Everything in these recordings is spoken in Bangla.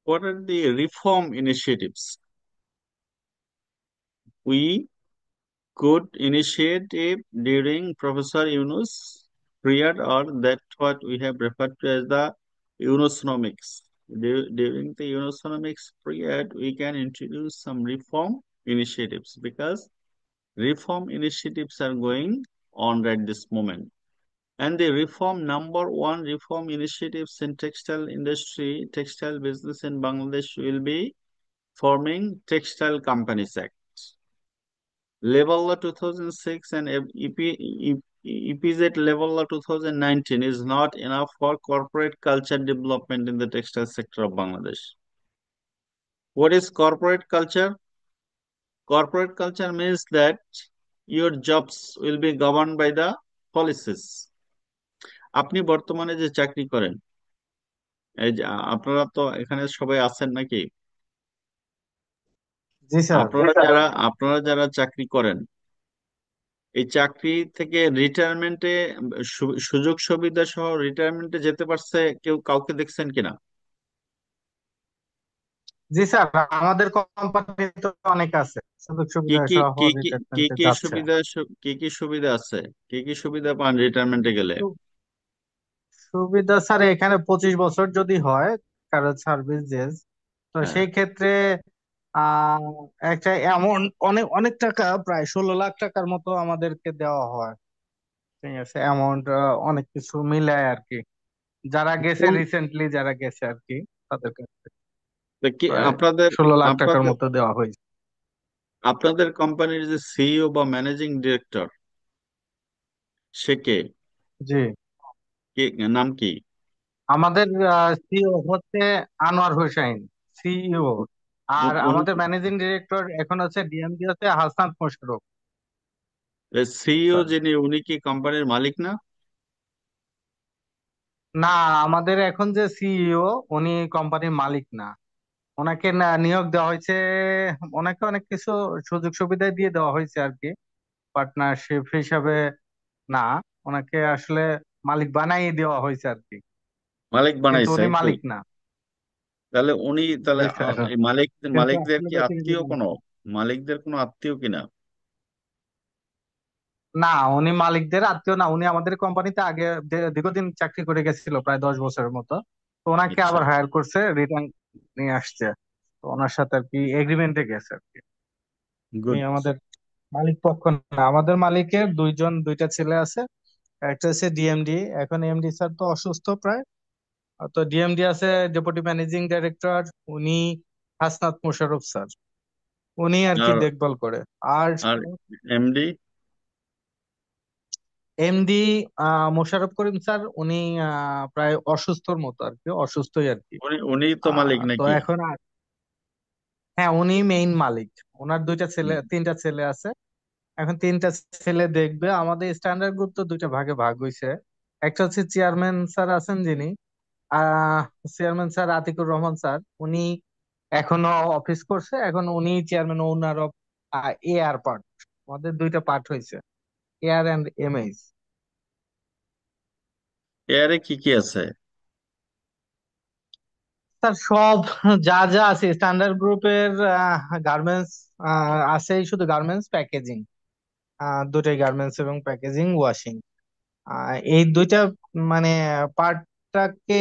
What are the reform initiatives we could initiate it during Professor Yunus' period, or that what we have referred to as the Yunusonomics? During the Yunusonomics period, we can introduce some reform initiatives because reform initiatives are going on at this moment. And the reform number one reform initiatives in textile industry, textile business in Bangladesh will be forming Textile Companies Act. Level Law 2006 and EPZ Level Law 2019 is not enough for corporate culture development in the textile sector of Bangladesh. What is corporate culture? Corporate culture means that your jobs will be governed by the policies. আপনি বর্তমানে যে চাকরি করেন, এই যে আপনারা তো এখানে সবাই আছেন নাকি? জি স্যার। আপনারা যারা চাকরি করেন, এই চাকরি থেকে রিটায়ারমেন্টে সুযোগ সুবিধা সহ রিটায়ারমেন্টে যেতে পারছে কেউ, কাউকে দেখছেন কিনা? জি স্যার, আমাদের কোম্পানি তো অনেক আছে, সুযোগ কি সুবিধা কি সহ কি কি কি রিটায়ারমেন্টে কি যাচ্ছে। সুবিধা কি কি সুবিধা আছে? কি কি সুবিধা পান রিটায়ারমেন্টে গেলে? সু- সুবিধা স্যার, এখানে 25 বছর যদি হয় কারো সার্ভিস এজ, তো হ্যাঁ। সেই ক্ষেত্রে আহ একটা অ্যামাউন্ট, অনেক অনেক টাকা, প্রায় 16 লাখ টাকার মতো আমাদেরকে দেওয়া হয়। ঠিক আছে, অ্যামাউন্ট অনেক কিছু মিলায় আর কি। যারা গেছে কোন রিসেন্টলি, যারা গেছে আর কি, তাদেরকে তো কি প্রায় আপনাদের 16 লাখ টাকার আপনাদের মতো দেওয়া হয়েছে। আপনাদের কোম্পানির যে সিইও বা ম্যানেজিং ডিরেক্টর, সে কে? জি, কি নাম কি? আমাদের সিইও হচ্ছে আনোয়ার হোসাইন, সিইও। আর আমাদের ম্যানেজিং ডিরেক্টর এখন আছে, ডিএমডি আছে হাসান মোশাররফ সিইও স্যার। যিনি, উনি কি কোম্পানির মালিক না? না, আমাদের এখন যে সিইও, উনি কোম্পানির মালিক না। ওনাকে না নিয়োগ দেওয়া হয়েছে, ওনাকে অনেক কিছু সুযোগ সুবিধা দিয়ে দেওয়া হয়েছে আর কি, পার্টনারশিপ হিসাবে। না, ওনাকে আসলে মালিক বানাই দেওয়া হয়েছে আর কি, মালিক কিন্তু বানাইছে উনি এই তো। মালিক না। তাহলে উনি তাহলে জি স্যার, এই কিন্তু মালিকদের আসলে কি বেসিক্যালি আত্মীয় কোনো? মালিকদের কোনো আত্মীয় কিনা? না, উনি মালিকদের আত্মীয় না। উনি আমাদের কোম্পানিতে আগে দীর্ঘদিন চাকরি করে গেছিল, প্রায় 10 বছরের মতো। তো ওনাকে আচ্ছা। আবার হায়ার করছে, রিটার্ন নিয়ে আসছে। তো ওনার সাথে আর কি এগ্রিমেন্টে গেছে আর কি। উনি গুড। আমাদের মালিক পক্ষ না। আমাদের মালিকের দুইটা ছেলে আছে। একটা হচ্ছে ডিএমডি, এখন এমডি স্যার তো অসুস্থ প্রায়। তো ডিএমডি আছে, ডেপুটি ম্যানেজিং ডাইরেক্টর, উনি হাসনাত মোশাররফ স্যার, উনি আর কি আর দেখভাল করে। আর আর MD? MD Mosharraf Karim sir, উনি প্রায় অসুস্থর মতো আর কি, অসুস্থই আর কি। উনি তো মালিক তো নাকি? এখন হ্যাঁ, উনি মেইন মালিক। ওনার তিনটা ছেলে আছে। এখন তিনটা ছেলে দেখবে। আমাদের স্ট্যান্ডার্ড গ্রুপ তো দুইটা ভাগে ভাগ হইছে। একটা হচ্ছে চেয়ারম্যান স্যার আছেন যিনি, আহ chairman sir Atiqur Rahman sir, উনি এখনো অফিস করছে। এখন উনি chairman owner of air part. আমাদের দুইটা পার্ট হয়েছে, এয়ার এন্ড এমএইচ। এয়ারে কি কি আছে? স্যার সব যা যা আছে স্ট্যান্ডার্ড গ্রুপের, গার্মেন্টস আছে, শুধু গার্মেন্টস প্যাকেজিং, দুটাই গার্মেন্টস এবং প্যাকেজিং ওয়াশিং, এই দুইটা মানে পার্টটাকে,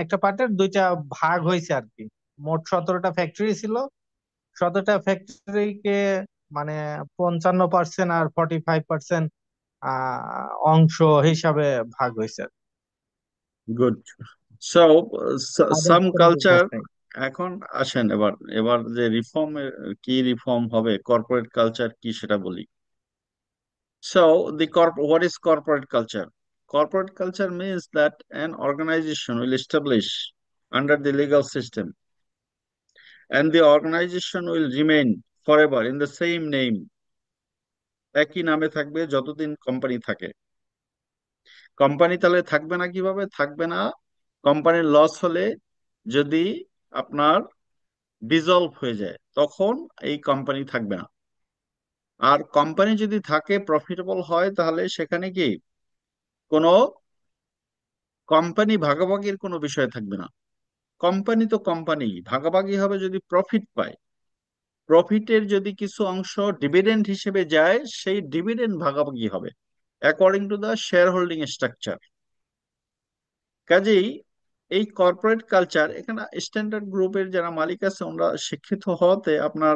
একটা পার্টের দুইটা ভাগ হয়েছে আর কি। মোট 17টা ফ্যাক্টরি ছিল, 17টা ফ্যাক্টরিকে মানে 55% আর 45% অংশ হিসাবে ভাগ হয়েছে। গুড। সো আমাদের সাম কোনো কালচার। বিজনেস নেই। এখন আসেন, এবার এবার যে রিফর্ম, কি রিফর্ম হবে, কর্পোরেট কালচার কি সেটা বলি। So, what is corporate culture? Corporate culture means that an organization will establish under the legal system, and the organization will remain forever in the same name. একই নামে থাকবে যতদিন কোম্পানি থাকে। কোম্পানি তাহলে থাকবে না কিভাবে? থাকবে না কোম্পানির লস হলে, যদি আপনার ডিজলভ হয়ে যায়, তখন এই কোম্পানি থাকবে না। আর কোম্পানি যদি থাকে, প্রফিটেবল হয়, তাহলে সেখানে কি কোনো কোম্পানি ভাগাভাগির কোনো বিষয় থাকবে না। কোম্পানি তো কোম্পানি, ভাগাভাগি হবে যদি প্রফিট পায়, প্রফিটের যদি কিছু অংশ ডিভিডেন্ড হিসেবে যায়, সেই ডিভিডেন্ড ভাগাভাগি হবে according to the share holding structure. কাজেই এই কর্পোরেট কালচার, এখানে স্ট্যান্ডার্ড গ্রুপের যারা মালিক আছে ওনারা শিক্ষিত হওয়াতে আপনার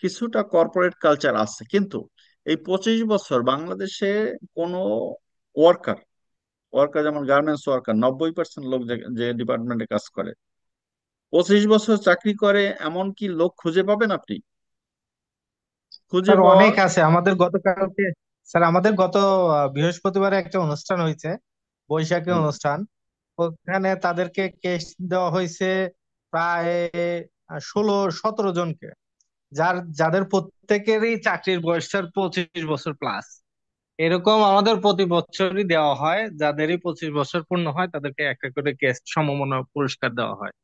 কিছুটা কর্পোরেট কালচার আছে, কিন্তু এই 25 বছর বাংলাদেশে কোনো ওয়ার্কার ওয়ার্কার যেমন গার্মেন্টস ওয়ার্কার, 90% লোক যে যে ডিপার্টমেন্টে কাজ করে, 25 বছর চাকরি করে এমন কি লোক খুঁজে পাবেন আপনি? খুঁজে স্যার পাওয়া। অনেক আছে। আমাদের গতকালকে, স্যার আমাদের গত বৃহস্পতিবারে একটা অনুষ্ঠান হয়েছে, বৈশাখী হুম। অনুষ্ঠান। ওখানে তাদেরকে কেস দেওয়া হয়েছে প্রায় 16-17 জনকে, যাদের প্রত্যেকেরই চাকরির বয়স স্যার 25 বছর প্লাস। এরকম আমাদের প্রতি বছরই দেওয়া হয়, যাদেরই 25 বছর পূর্ণ হয় তাদেরকে একটা করে গেস্ট সমমনা পুরস্কার দেওয়া হয়।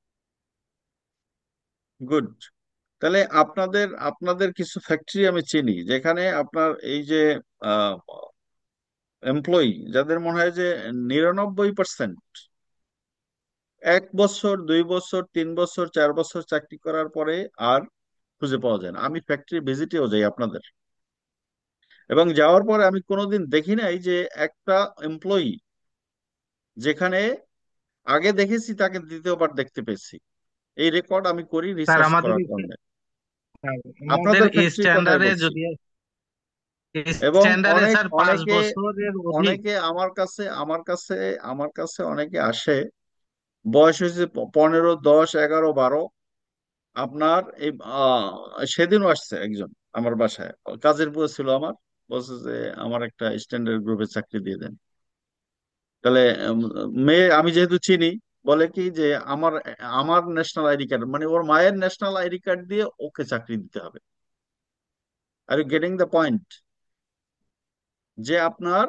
গুড। তাহলে আপনাদের আপনাদের কিছু ফ্যাক্টরি আমি চিনি যেখানে আপনার এই যে এমপ্লয়ি যাদের মনে হয় যে 99% 1 বছর 2 বছর 3 বছর 4 বছর চাকরি করার পরে আর খুঁজে পাওয়া যায় না। আমি ফ্যাক্টরি ভিজিটেও যাই আপনাদের, এবং যাওয়ার পরে আমি কোনোদিন দেখি নাই যে একটা এমপ্লয়ি যেখানে আগে দেখেছি তাকে দ্বিতীয়বার দেখতে পেয়েছি। এই রেকর্ড আমি করি স্যার রিসার্চ আমাদের করার কারণে। আমাদের আপনাদের ফ্যাক্টরির কথাই স্ট্যান্ডার্ডে বলছি। যদি এবং স্ট্যান্ডার্ডে অনেক স্যার পাঁচ অনেকে বছরের অধিক। অনেকে আমার কাছে অনেকে আসে, বয়স হয়েছে 15, 10, 11, 12। আপনার এই সেদিনও আসছে একজন আমার বাসায়, কাজের বুয়া ছিল আমার, বলছে যে আমার একটা স্ট্যান্ডার্ড গ্রুপে চাকরি দিয়ে দেন। তাহলে মেয়ে আমি যেহেতু চিনি, বলে কি যে আমার আমার ন্যাশনাল আইডি কার্ড, মানে ওর মায়ের ন্যাশনাল আইডি কার্ড দিয়ে ওকে চাকরি দিতে হবে। Are you getting the point? যে আপনার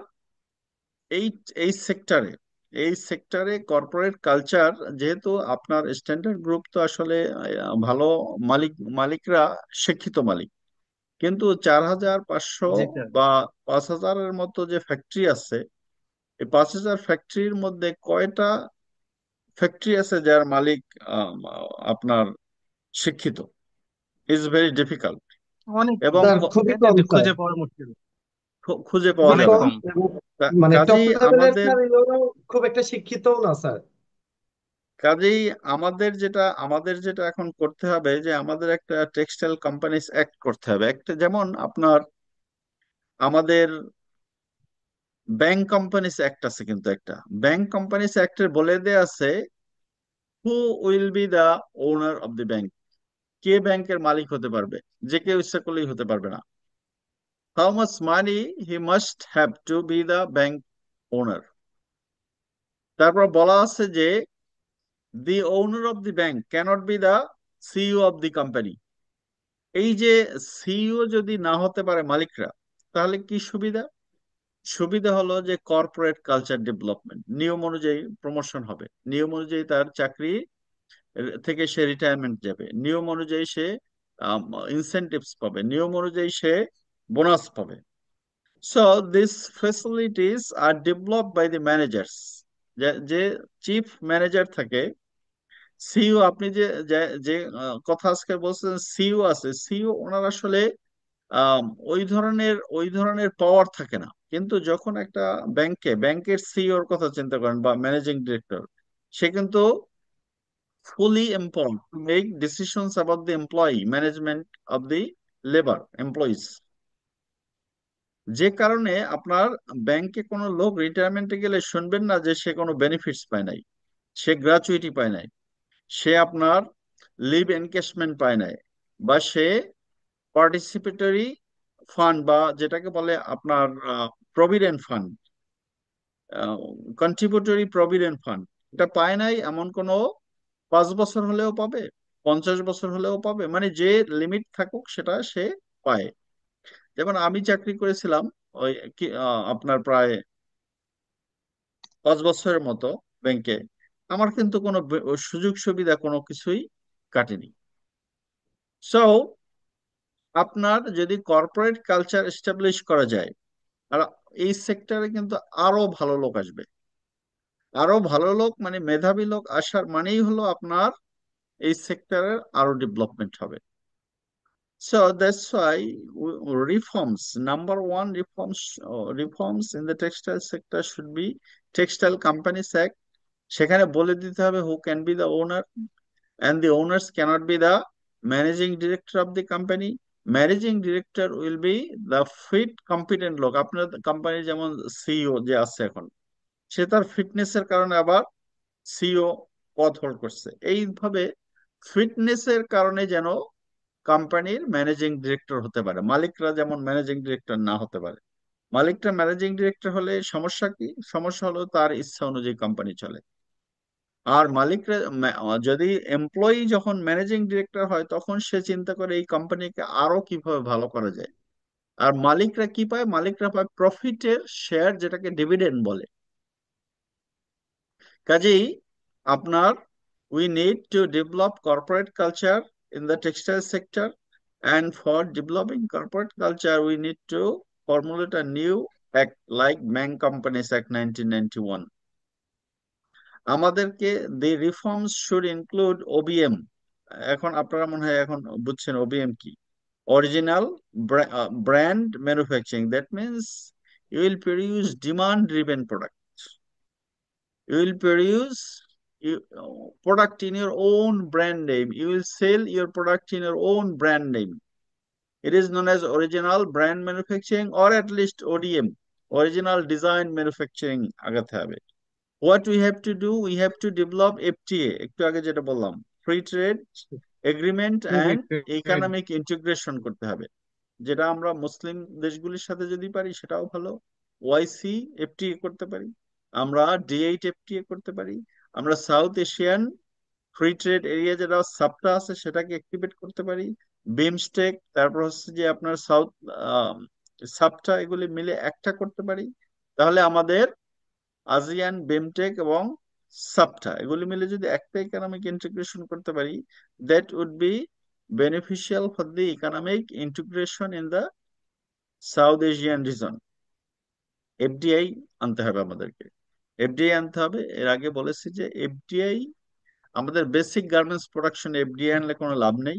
এই এই সেক্টরে এই সেক্টরে কর্পোরেট কালচার, যেহেতু আপনার স্ট্যান্ডার্ড গ্রুপ তো আসলে ভালো মালিকরা শিক্ষিত মালিক, কিন্তু 4,500 জি স্যার। বা 5,000-এর মতো যে ফ্যাক্টরি আছে, এই 5,000 ফ্যাক্টরির মধ্যে কয়টা ফ্যাক্টরি আছে যার মালিক আম, আপনার শিক্ষিত? Is very difficult. অনেক এবং কম। স্যার খুবই এটা কম স্যার। খুঁজে পাওয়া মুশকিল। খুঁজে পাওয়া খুবই অনেক যাবে কম না। কম। এবং মানে টপ কাজেই লেভেলের আমাদের স্যার এগুলো খুব একটা শিক্ষিতও না স্যার। কাজেই আমাদের যেটা এখন করতে হবে যে আমাদের একটা টেক্সটাইল কোম্পানিজ অ্যাক্ট করতে হবে একটা, যেমন আপনার আমাদের ব্যাংক কোম্পানিজ অ্যাক্ট আছে, কিন্তু একটা ব্যাংক কোম্পানিজ অ্যাক্টের বলে দেয়া আছে who will be the owner of the bank, কে ব্যাংকের মালিক হতে পারবে, যে কেউ ইচ্ছা করলেই হতে পারবে না। How much money he must have to be the bank owner. তারপর বলা আছে যে the owner of the bank cannot be the CEO of the company. এই যে সিইও যদি না হতে পারে মালিকরা, তাহলে কি সুবিধা? সুবিধা হলো যে কর্পোরেট কালচার ডেভেলপমেন্ট, নিয়ম অনুযায়ী প্রমোশন হবে, নিয়ম অনুযায়ী তার চাকরি থেকে সে রিটায়ারমেন্ট যাবে, নিয়ম অনুযায়ী সে ইনসেনটিভস পাবে, নিয়ম অনুযায়ী সে বোনাস পাবে। So this facilities are developed by the managers. যে চিফ ম্যানেজার থাকে, সিইও, আপনি যে যে যে, কথা আজকে বলছেন সিইও আছে, সিইও ওনার আসলে আম, ওই ধরনের পাওয়ার থাকে না। কিন্তু যখন একটা ব্যাংকের সিইওর কথা চিন্তা করেন বা ম্যানেজিং ডিরেক্টর, সে কিন্তু fully empowered to make decisions about the employee management of the labor employees। যে কারণে আপনার ব্যাংকে কোনো লোক রিটায়ারমেন্টে গেলে শুনবেন না যে সে কোনো বেনিফিটস পায় নাই, সে গ্র্যাচুইটি পায় নাই, সে আপনার লিভ এনকেশমেন্ট পায় নাই, বা সে পার্টিসিপেটরি ফান্ড বা যেটাকে বলে আপনার provident fund, contributory provident fund, এটা পায় নাই, এমন কোনো 5 বছর হলেও পাবে, 50 বছর হলেও পাবে, মানে যে লিমিট থাকুক সেটা সে পায়। যেমন আমি চাকরি করেছিলাম ওই আপনার প্রায় 5 বছরের মতো ব্যাংকে, আমার কিন্তু কোনো সুযোগ সুবিধা কোনো কিছুই কাটেনি। সো আপনার যদি কর্পোরেট কালচার এস্টাবলিশ করা যায়, আর এই সেক্টরে কিন্তু আরো ভালো লোক আসবে। আরো ভালো লোক মানে মেধাবী লোক আসার মানেই হলো আপনার এই সেক্টরের আরো ডেভেলপমেন্ট হবে। So that's why reforms, number one reforms in the textile sector should be Textile Companies Act. সেখানে বলে দিতে হবে who can be the owner, and the owners cannot be the managing director of the company. Managing director will be the fit competent লোক। আপনার কোম্পানির যেমন সিইও যে আছে এখন, সে তার ফিটনেসের কারণে আবার সিইও পদ হোল্ড করছে। এইভাবে ফিটনেসের কারণে যেন কোম্পানির ম্যানেজিং ডিরেক্টর হতে পারে, মালিকরা যেমন ম্যানেজিং ডিরেক্টর না হতে পারে। মালিকটা ম্যানেজিং ডিরেক্টর হলে সমস্যা কি? সমস্যা হলো তার ইচ্ছা অনুযায়ী কোম্পানি চলে। আর মালিকরা যদি এমপ্লয়ি যখন ম্যানেজিং ডিরেক্টর হয়, তখন সে চিন্তা করে এই কোম্পানিকে আরো কিভাবে ভালো করা যায়। আর মালিকরা কি পায়? মালিকরা পায় প্রফিটের শেয়ার, যেটাকে ডিভিডেন্ড বলে। কাজেই আপনার we need to develop corporate culture in the textile sector, and for developing corporate culture we need to formulate a new act like Bank Companies Act 1991. আমাদেরকে the reforms should include OBM। এখন আপনারা মনে হয় এখন বুঝছেন ওবিএম কি। Original brand manufacturing, that means you will produce demand driven product, you will produce product in your own brand name, you will sell your product in your own brand name. It is known as original brand manufacturing, or at least ODM, original design manufacturing আগাতে হবে। What we have to do, we have to develop FTA, একটু আগে যেটা বললাম, ফ্রি ট্রেড এগ্রিমেন্ট খুবই অ্যান্ড great। ইকোনমিক ইন্টিগ্রেশন করতে হবে। যেটা আমরা মুসলিম দেশগুলির সাথে যদি পারি সেটাও ভালো। ওয়াইসি এফটিএ করতে পারি, আমরা ডি8 এফটিএ করতে পারি, আমরা south Asian free trade area যেটা সাপটা আছে সেটাকে অ্যাক্টিভেট করতে পারি, বিমস্টেক, তারপর হচ্ছে যে আপনার সাউথ সাপটা, এগুলি মিলে একটা করতে পারি। তাহলে আমাদের আসিয়ান, বিমটেক এবং সাপটা এগুলি মিলে যদি একটা ইকোনমিক ইন্টিগ্রেশন করতে পারি, that would be beneficial for the economic integration in the South Asian region. FDI আনতে হবে আমাদেরকে, এফডিআই আনতে হবে। এর আগে বলেছি যে এফডিআই আমাদের বেসিক গার্মেন্টস প্রোডাকশন, এফডিআই আনলে কোনো লাভ নেই।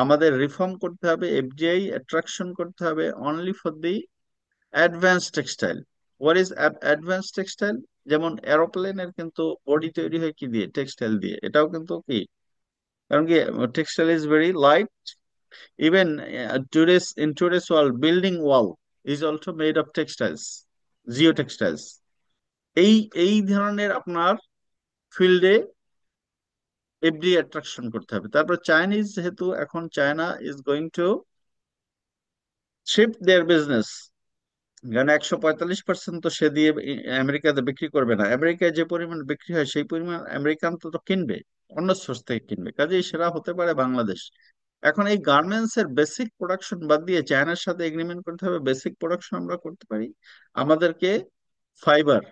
আমাদের রিফর্ম করতে হবে, এফডিআই অ্যাট্রাকশন করতে হবে only for the advance textile. What is advance textile? যেমন এরোপ্লেনের কিন্তু বডি তৈরি হয় কি দিয়ে? টেক্সটাইল দিয়ে। এটাও কিন্তু কি, কারণ কি textile is very light. Even in today's world, building wall is also made of textiles, geotextiles. এই এই ধরনের আপনার ফিল্ডে এফডি অ্যাট্রাকশন করতে হবে। তারপর চাইনিজ, যেহেতু এখন China is going to shift there business, কারণ 145% তো সে দিয়ে আমেরিকাতে বিক্রি করবে না। আমেরিকায় যে পরিমাণ বিক্রি হয় সেই পরিমাণ আমেরিকান তো কিনবে, অন্য সোর্স থেকে কিনবে। কাজেই সেরা হতে পারে বাংলাদেশ। এখন এই গার্মেন্টস এর বেসিক প্রোডাকশন বাদ দিয়ে চায়নার সাথে এগ্রিমেন্ট করতে হবে, বেসিক প্রোডাকশন আমরা করতে পারি। আমাদেরকে ফাইবার,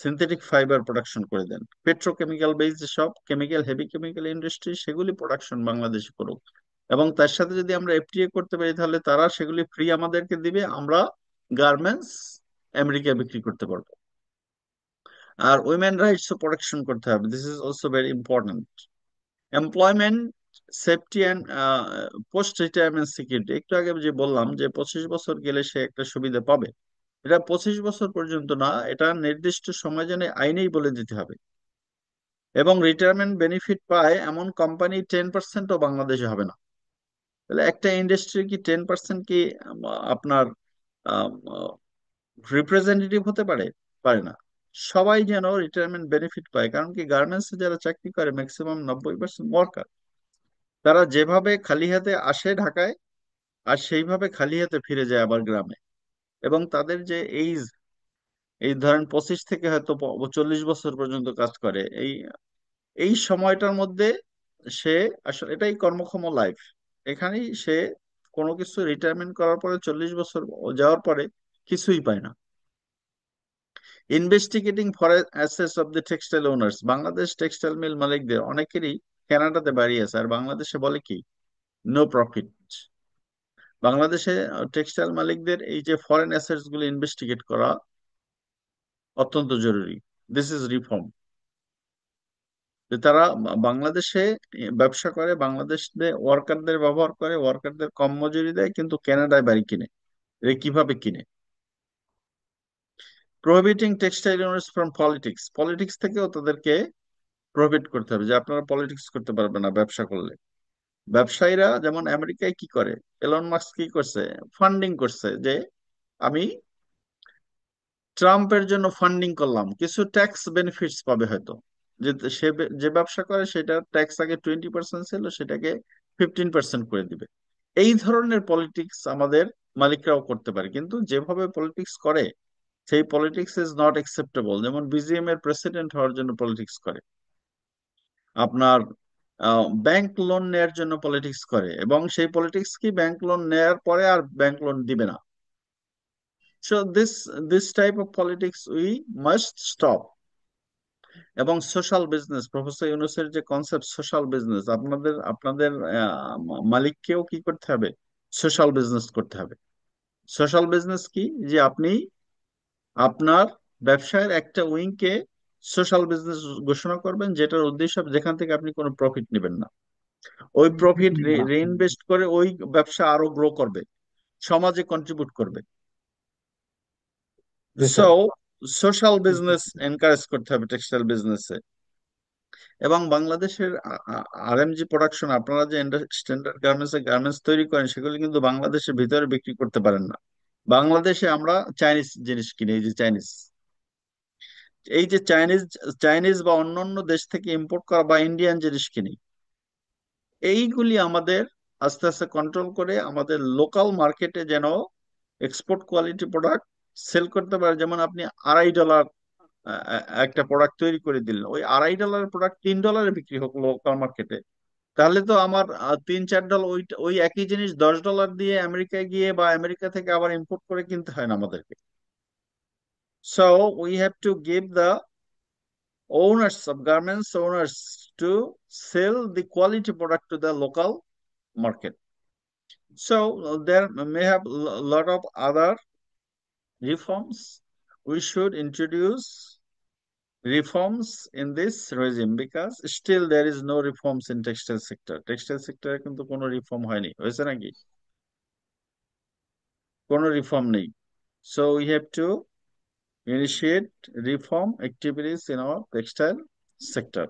সিনথেটিক ফাইবার প্রোডাকশন করে দেন। পেট্রোকেমিক্যাল বেস যেসব কেমিক্যাল, হেভি কেমিক্যাল ইন্ডাস্ট্রি, সেগুলি প্রোডাকশন বাংলাদেশে করুক। এবং তার সাথে যদি আমরা এফটিএ করতে পারি, তাহলে তারা সেগুলি ফ্রি আমাদেরকে দিবে, আমরা গার্মেন্টস আমেরিকায় বিক্রি করতে পারবো। আর উইমেন রাইটস প্রোটেকশন করতে হবে, this is also very important. Employment safety and post retirement security, একটু আগে যে বললাম যে 25 বছর গেলে সে একটা সুবিধা পাবে, এটা 25 বছর পর্যন্ত না, এটা নির্দিষ্ট সময় জন্য আইনেই বলে দিতে হবে। এবং রিটায়ারমেন্ট বেনিফিট পায় এমন কোম্পানি 10%ও বাংলাদেশে হবে না। তাহলে একটা ইন্ডাস্ট্রি কি 10% কি আপনার রিপ্রেজেন্টেটিভ হতে পারে? পারে না। সবাই যেন রিটায়ারমেন্ট বেনিফিট পায়, কারণ কি গার্মেন্টসে যারা চাকরি করে ম্যাক্সিমাম 90% ওয়ার্কার, তারা যেভাবে খালি হাতে আসে ঢাকায়, আর সেইভাবে খালি হাতে ফিরে যায় আবার গ্রামে। এবং তাদের যে এইজ, এই ধরেন 25 থেকে হয়তো 40 বছর পর্যন্ত কাজ করে, এই এই সময়টার মধ্যে সে আসলে এটাই কর্মক্ষম লাইফ। এখানেই সে কোনো কিছু রিটায়ারমেন্ট করার পরে 40 বছর যাওয়ার পরে কিছুই পায় না। Investigating foreign assets of the textile owners, Bangladesh textile mill মালিকদের অনেকেরই কানাডাতে বাড়ি আছে, আর বাংলাদেশে বলে কি নো প্রফিট। বাংলাদেশে টেক্সটাইল মালিকদের এই যে ফরেন অ্যাসেটস গুলো ইনভেস্টিগেট করা অত্যন্ত জরুরি। This is reform. যে তারা বাংলাদেশে ব্যবসা করে, বাংলাদেশে ওয়ার্কারদের ব্যবহার করে, ওয়ার্কারদের কম মজুরি দেয়, কিন্তু কানাডায় বাড়ি কিনে। এ কিভাবে কিনে? Prohibiting textile units from politics, politics থেকেও তাদেরকে প্রোহিবিট করতে হবে, যে আপনারা পলিটিক্স করতে পারবেন না ব্যবসা করলে। ব্যবসায়ীরা যেমন আমেরিকায় কি করে, এলন মাস্ক কি করছে, ফান্ডিং করছে, যে আমি ট্রাম্পের জন্য ফান্ডিং করলাম, কিছু ট্যাক্স বেনিফিটস পাবে হয়তো। যে সে যে ব্যবসা করে সেটা ট্যাক্স আগে 20% ছিল, সেটাকে 15% করে দিবে। এই ধরনের পলিটিক্স আমাদের মালিকরাও করতে পারে, কিন্তু যেভাবে পলিটিক্স করে সেই পলিটিক্স ইজ নট অ্যাকসেপ্টেবল। যেমন বিজিএম এর প্রেসিডেন্ট হওয়ার জন্য পলিটিক্স করে, আপনার ব্যাংক লোন নেয়ার জন্য পলিটিক্স করে, এবং সেই পলিটিক্স কি ব্যাংক লোন নেয়ার পরে আর ব্যাংক লোন দিবে না। So this type of politics we must stop. এবং সোশ্যাল বিজনেস, প্রফেসর ইউনূসের যে কনসেপ্ট সোশ্যাল বিজনেস, আপনাদের আপনাদের মালিককেও কি করতে হবে, সোশ্যাল বিজনেস করতে হবে। সোশ্যাল বিজনেস কি, যে আপনি আপনার ব্যবসায়ের একটা উইং কে সোশ্যাল বিজনেস ঘোষণা করবেন, যেটার উদ্দেশ্য যেখান থেকে আপনি কোনো প্রফিট নেবেন না, ওই প্রফিট রিইনভেস্ট করে ওই ব্যবসা আরো গ্রো করবে, সমাজে কন্ট্রিবিউট করবে। জি so sir. Social business encourage করতে হবে টেক্সটাইল বিজনেসে। এবং বাংলাদেশের আরএমজি প্রোডাকশন, আপনারা যে স্ট্যান্ডার্ড গার্মেন্টস তৈরি করেন, সেগুলো কিন্তু বাংলাদেশের ভিতরে বিক্রি করতে পারেন না। বাংলাদেশে আমরা চাইনিজ জিনিস কিনি, এই যে চাইনিজ, এই যে চাইনিজ চাইনিজ বা অন্যান্য দেশ থেকে ইম্পোর্ট করা বা ইন্ডিয়ান জিনিস কিনি, এইগুলি আমাদের আস্তে আস্তে কন্ট্রোল করে আমাদের লোকাল মার্কেটে যেন এক্সপোর্ট কোয়ালিটি প্রোডাক্ট সেল করতে পারে। যেমন আপনি $2.5 একটা প্রোডাক্ট তৈরি করে দিলেন, ওই $2.5 প্রোডাক্ট $3 বিক্রি হোক লোকাল মার্কেটে, তাহলে তো আমার $3-4 ওই ওই একই জিনিস $10 দিয়ে আমেরিকায় গিয়ে বা আমেরিকা থেকে আবার ইম্পোর্ট করে কিনতে হয় না আমাদেরকে। So we have to give the owners of garments owners to sell the quality product to the local market. So there may have a lot of other reforms. We should introduce reforms in this regime, because still there is no reforms in textile sector. Textile sector এ কিন্তু কোনো রিফর্ম হয়নি, হয়েছে নাকি? কোনো রিফর্ম নেই। So we have to initiate reform activities in our textile sector.